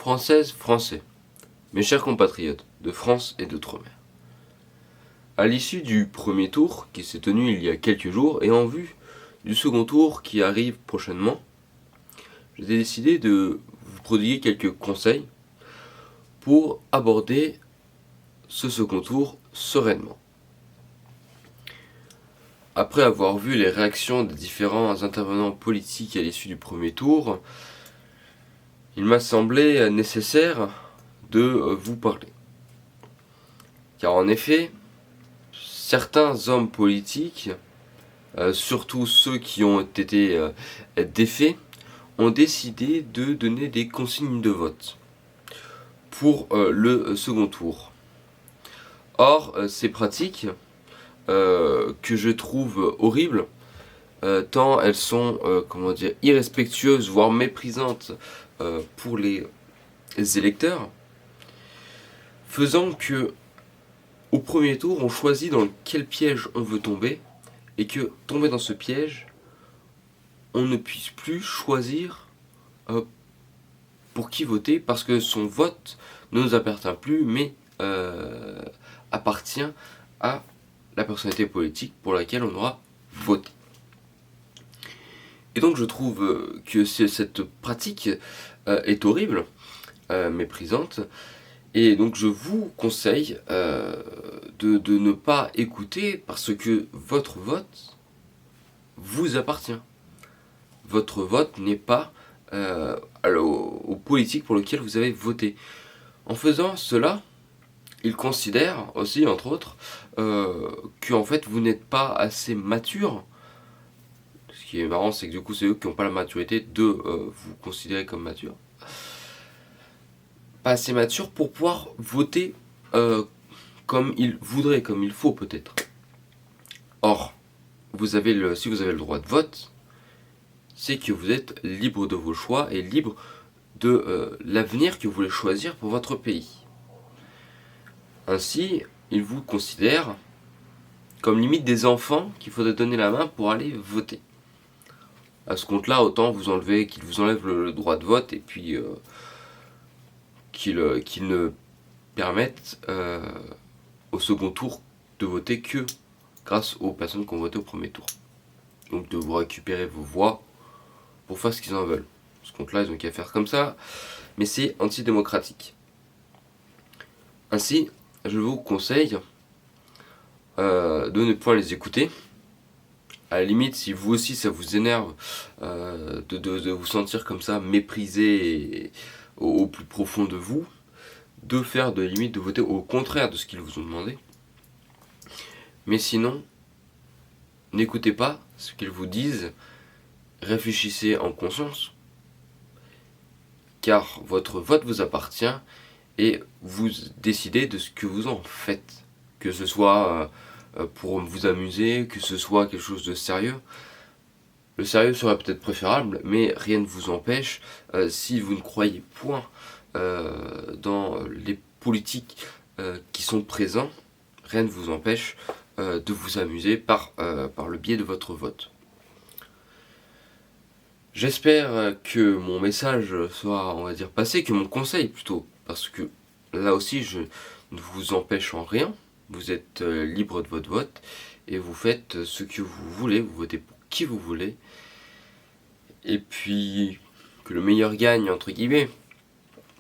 Françaises, Français, mes chers compatriotes de France et d'outre-mer. À l'issue du premier tour, qui s'est tenu il y a quelques jours, et en vue du second tour qui arrive prochainement, j'ai décidé de vous prodiguer quelques conseils pour aborder ce second tour sereinement. Après avoir vu les réactions des différents intervenants politiques à l'issue du premier tour, il m'a semblé nécessaire de vous parler. Car en effet, certains hommes politiques, surtout ceux qui ont été défaits, ont décidé de donner des consignes de vote pour le second tour. Or, ces pratiques que je trouve horribles, tant elles sont irrespectueuses, voire méprisantes pour les électeurs, faisant que au premier tour, on choisit dans quel piège on veut tomber, et que, tombé dans ce piège, on ne puisse plus choisir pour qui voter, parce que son vote ne nous appartient plus, mais appartient à la personnalité politique pour laquelle on aura voté. Et donc je trouve que cette pratique est horrible, méprisante, et donc je vous conseille de ne pas écouter, parce que votre vote vous appartient. Votre vote n'est pas aux politiques pour lesquelles vous avez voté. En faisant cela, ils considèrent aussi, entre autres, que en fait vous n'êtes pas assez mature. Ce qui est marrant, c'est que du coup c'est eux qui n'ont pas la maturité de vous considérer comme mature. Pas assez mature pour pouvoir voter comme ils voudraient, comme il faut peut-être. Or, si vous avez le droit de vote, c'est que vous êtes libre de vos choix et libre de l'avenir que vous voulez choisir pour votre pays. Ainsi, ils vous considèrent comme limite des enfants qu'il faudrait donner la main pour aller voter. À ce compte-là, autant qu'ils vous enlèvent le droit de vote, et puis qu'ils ne permettent au second tour de voter que grâce aux personnes qui ont voté au premier tour. Donc de vous récupérer vos voix pour faire ce qu'ils en veulent. À ce compte-là, ils ont qu'à faire comme ça, mais c'est antidémocratique. Ainsi, je vous conseille de ne point les écouter. À la limite, si vous aussi ça vous énerve de vous sentir comme ça méprisé au plus profond de vous, de voter au contraire de ce qu'ils vous ont demandé. Mais sinon, n'écoutez pas ce qu'ils vous disent, réfléchissez en conscience, car votre vote vous appartient et vous décidez de ce que vous en faites, que ce soit pour vous amuser, que ce soit quelque chose de sérieux. Le sérieux serait peut-être préférable, mais rien ne vous empêche, si vous ne croyez point dans les politiques qui sont présents, rien ne vous empêche de vous amuser par le biais de votre vote. J'espère que mon message sera, on va dire, passé, que mon conseil plutôt, parce que là aussi je ne vous empêche en rien, vous êtes libre de votre vote, et vous faites ce que vous voulez, vous votez pour qui vous voulez, et puis que le meilleur gagne, entre guillemets.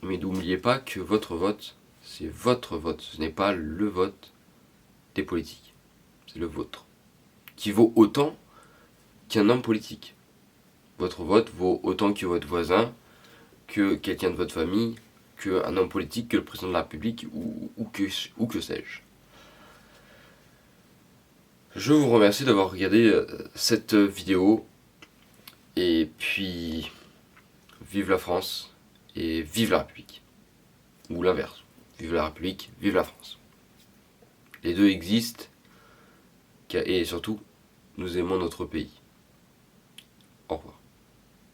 Mais n'oubliez pas que votre vote, c'est votre vote, ce n'est pas le vote des politiques, c'est le vôtre, qui vaut autant qu'un homme politique. Votre vote vaut autant que votre voisin, que quelqu'un de votre famille, qu'un homme politique, que le président de la République, ou que sais-je. Je vous remercie d'avoir regardé cette vidéo, et puis vive la France et vive la République. Ou l'inverse, vive la République, vive la France. Les deux existent, et surtout, nous aimons notre pays. Au revoir.